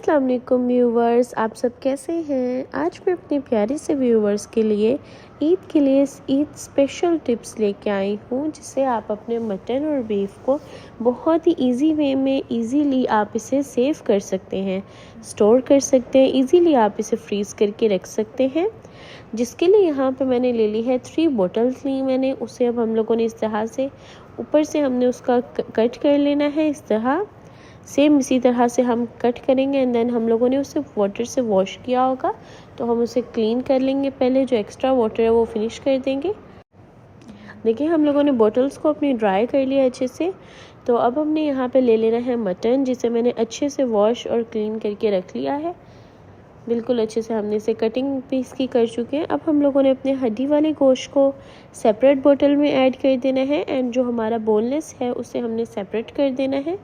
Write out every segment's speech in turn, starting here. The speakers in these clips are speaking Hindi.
अस्सलाम वालेकुम व्यूवर्स, आप सब कैसे हैं। आज मैं अपने प्यारे से व्यूवर्स के लिए ईद स्पेशल टिप्स लेके आई हूँ, जिससे आप अपने मटन और बीफ को बहुत ही इजी वे में इजीली आप इसे सेव कर सकते हैं, स्टोर कर सकते हैं, इजीली आप इसे फ्रीज़ करके रख सकते हैं। जिसके लिए यहाँ पे मैंने ले ली है 3 बोटल्स ली मैंने। उसे अब हम लोगों ने इस तरह से ऊपर से हमने उसका कट कर लेना है, इस तरह सेम इसी तरह से हम कट करेंगे। एंड देन हम लोगों ने उसे वाटर से वॉश किया होगा, तो हम उसे क्लीन कर लेंगे। पहले जो एक्स्ट्रा वाटर है वो फिनिश कर देंगे। देखिए हम लोगों ने बॉटल्स को अपनी ड्राई कर लिया अच्छे से। तो अब हमने यहाँ पे ले लेना है मटन, जिसे मैंने अच्छे से वॉश और क्लीन करके रख लिया है। बिल्कुल अच्छे से हमने इसे कटिंग पीस की कर चुके हैं। अब हम लोगों ने अपने हड्डी वाले गोश्त को सेपरेट बोतल में ऐड कर देना है, एंड जो हमारा बोनलेस है उसे हमने सेपरेट कर देना है।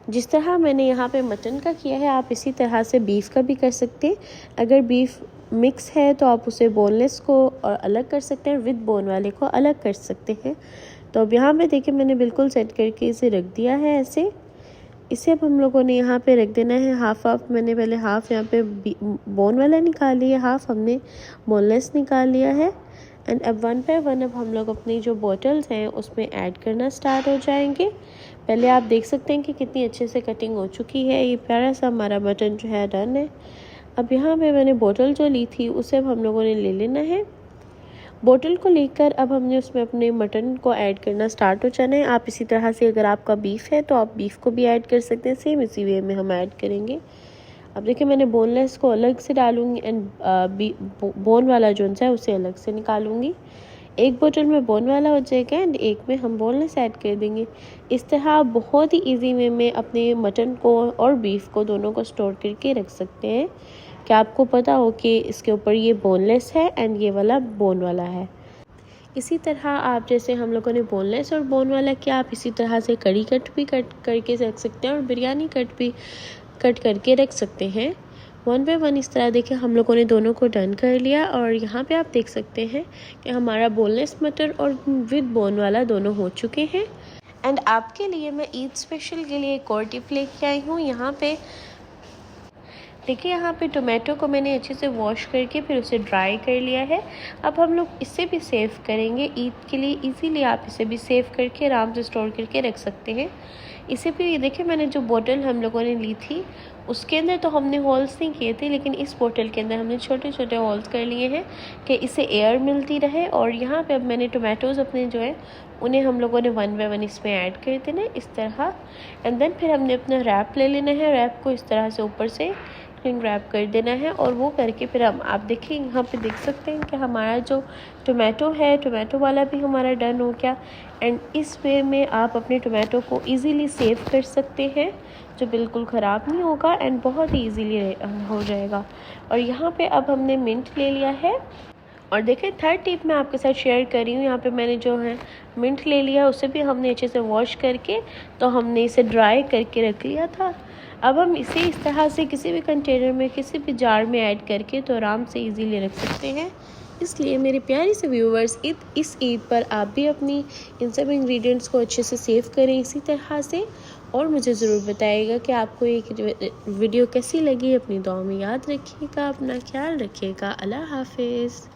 जिस तरह मैंने यहाँ पे मटन का किया है, आप इसी तरह से बीफ का भी कर सकते हैं। अगर बीफ मिक्स है तो आप उसे बोनलेस को और अलग कर सकते हैं, विद बोन वाले को अलग कर सकते हैं। तो अब यहाँ पे देखिए मैंने बिल्कुल सेट करके इसे रख दिया है ऐसे। इसे अब हम लोगों ने यहाँ पे रख देना है हाफ। मैंने पहले हाफ यहाँ पे बोन वाला निकाल लिया, हाफ हमने बोनलेस निकाल लिया है। एंड अब 1 बाय 1 अब हम लोग अपनी जो बॉटल्स हैं उसमें ऐड करना स्टार्ट हो जाएंगे। पहले आप देख सकते हैं कि कितनी अच्छे से कटिंग हो चुकी है। ये प्यारा सा हमारा मटन जो है डन है। अब यहाँ पे मैंने बोतल जो ली थी उसे अब हम लोगों ने ले लेना है। बोतल को लेकर अब हमने उसमें अपने मटन को ऐड करना स्टार्ट हो जाना है। आप इसी तरह से अगर आपका बीफ है तो आप बीफ को भी ऐड कर सकते हैं, सेम इसी वे में हम ऐड करेंगे। अब देखिए मैंने बोनलेस को अलग से डालूंगी एंड बोन वाला जो है उसे अलग से निकालूंगी। एक बोतल में बोन वाला हो जाएगा एंड एक में हम बोनलेस ऐड कर देंगे। इस तरह आप बहुत ही इजी वे में अपने मटन को और बीफ को दोनों को स्टोर करके रख सकते हैं, कि आपको पता हो कि इसके ऊपर ये बोनलेस है एंड ये वाला बोन वाला है। इसी तरह आप जैसे हम लोगों ने बोनलेस और बोन वाला किया, आप इसी तरह से कड़ी कट भी कट करके रख सकते हैं और बिरयानी कट भी कट करके रख सकते हैं। 1 बाय 1 इस तरह देखिए हम लोगों ने दोनों को डन कर लिया। और यहाँ पे आप देख सकते हैं कि हमारा बोनलेस मटन और विद बोन वाला दोनों हो चुके हैं। एंड आपके लिए मैं ईद स्पेशल के लिए एक और टिप लेके आई हूँ। यहाँ पे देखिए, यहाँ पे टोमेटो को मैंने अच्छे से वॉश करके फिर उसे ड्राई कर लिया है। अब हम लोग इसे भी सेव करेंगे ईद के लिए। इजीली आप इसे भी सेव करके आराम से स्टोर करके रख सकते हैं। इसे भी देखिए मैंने जो बोतल हम लोगों ने ली थी उसके अंदर तो हमने होल्स नहीं किए थे, लेकिन इस बोतल के अंदर हमने छोटे छोटे होल्स कर लिए हैं कि इसे एयर मिलती रहे। और यहाँ पे अब मैंने टोमेटोज़ अपने जो है उन्हें हम लोगों ने 1 बाय 1 इसमें ऐड कर देना है इस तरह। एंड देन फिर हमने अपना रैप ले लेना है। रैप को इस तरह से ऊपर से रैप कर देना है और वो करके फिर हम आप देखिए यहाँ पे देख सकते हैं कि हमारा जो टोमेटो है, टोमेटो वाला भी हमारा डन हो गया। एंड इस वे में आप अपने टोमेटो को इजीली सेव कर सकते हैं, जो बिल्कुल ख़राब नहीं होगा एंड बहुत ही इजीली हो जाएगा। और यहाँ पे अब हमने मिंट ले लिया है। और देखिए थर्ड टिप मैं आपके साथ शेयर कर रही हूँ। यहाँ पे मैंने जो है मिंट ले लिया, उसे भी हमने अच्छे से वॉश करके तो हमने इसे ड्राई करके रख लिया था। अब हम इसे इस तरह से किसी भी कंटेनर में, किसी भी जार में ऐड करके तो आराम से इजीली रख सकते हैं। इसलिए मेरे प्यारे से व्यूवर्स, इस ईद पर आप भी अपनी इन सब इंग्रेडिएंट्स को अच्छे से सेव करें इसी तरह से। और मुझे ज़रूर बताइएगा कि आपको ये वीडियो कैसी लगी। अपनी दुआ में याद रखिएगा, अपना ख्याल रखिएगा। अल्लाह हाफिज़।